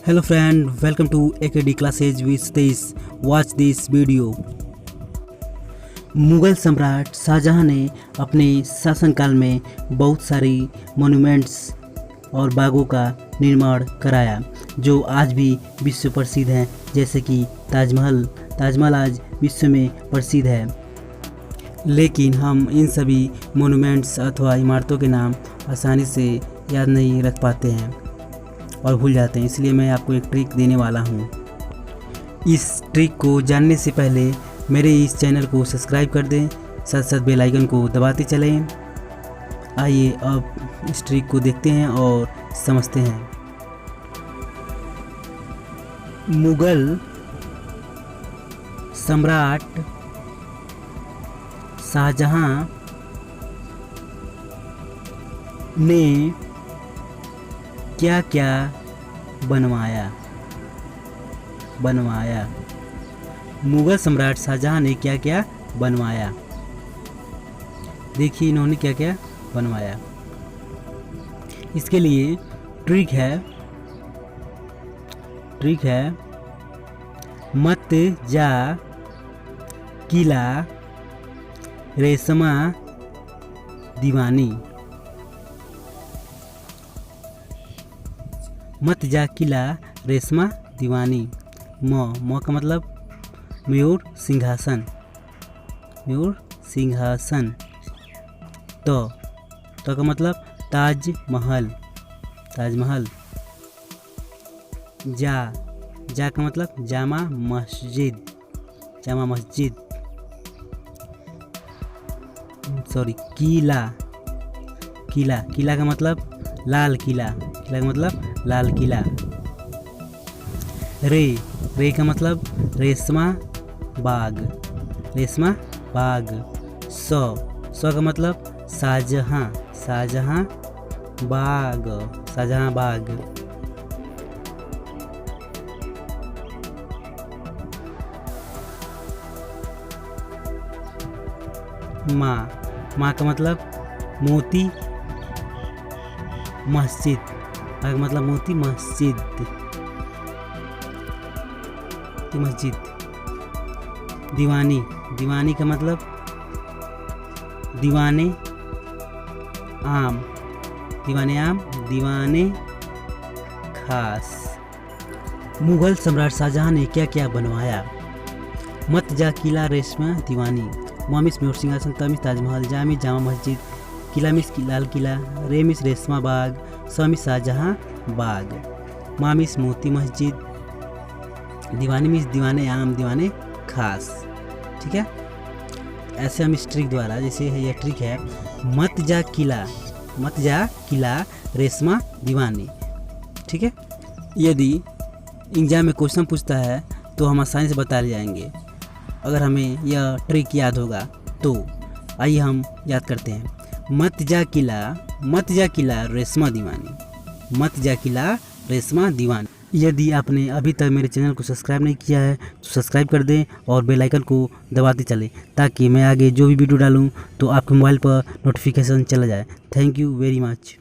Hello friend, welcome to AKD classes with this. Watch this video. Mughal सम्राट शाहजहां ने अपने शासनकाल में बहुत सारी मोन्यूमेंट्स और बागों का निर्माण कराया जो आज भी विश्व प्रसिद्ध हैं, जैसे कि ताजमहल आज विश्व में प्रसिद्ध है। लेकिन हम इन सभी मोन्यूमेंट्स अथवा इमारतों के नाम आसानी से याद नहीं रख पाते हैं और भूल जाते हैं, इसलिए मैं आपको एक ट्रिक देने वाला हूँ। इस ट्रिक को जानने से पहले मेरे इस चैनल को सब्सक्राइब कर दें, साथ साथ बेल आइकन को दबाते चलें। आइए अब इस ट्रिक को देखते हैं और समझते हैं। मुग़ल सम्राट शाहजहां ने क्या क्या बनवाया। मुग़ल सम्राट शाहजहां ने क्या क्या बनवाया। देखिए इन्होंने क्या क्या बनवाया। इसके लिए ट्रिक है मत जा किला रेशमा दीवानी। मत जा किला रेशमा दीवानी। म का मतलब मयूर सिंहासन। तो का मतलब ताजमहल। जा का मतलब जामा मस्जिद। किला का मतलब लाल किला। लाल किला। रे का मतलब रेशमा बाग। सौ का मतलब शाहजहां बाग। माँ का मतलब मोती मस्जिद। का मतलब मोती मस्जिद। दीवानी का मतलब दीवाने आम। दीवाने खास। मुग़ल सम्राट शाहजहां ने क्या क्या बनवाया। मत जा किला रेशमा दीवानी। मामिस मयूर सिंहासन। तमिस ताजमहल। जामा मस्जिद। किलामिस लाल किला। रेमिस रेशमा बाग। समिस शाहजहां बाग। मामिस मोती मस्जिद। दीवानी मिस दीवाने आम दीवाने खास। ठीक है, ऐसे हम इस ट्रिक द्वारा, जैसे यह ट्रिक है मत जा किला रेशमा दीवानी। ठीक है, यदि एग्जाम में क्वेश्चन पूछता है तो हम आसानी से बता जाएंगे अगर हमें यह ट्रिक याद होगा तो। आइए हम याद करते हैं। मत जा किला रेशमा दीवानी। यदि आपने अभी तक मेरे चैनल को सब्सक्राइब नहीं किया है तो सब्सक्राइब कर दें और बेल आइकन को दबाते चलें, ताकि मैं आगे जो भी वीडियो डालूं तो आपके मोबाइल पर नोटिफिकेशन चला जाए। Thank you very much.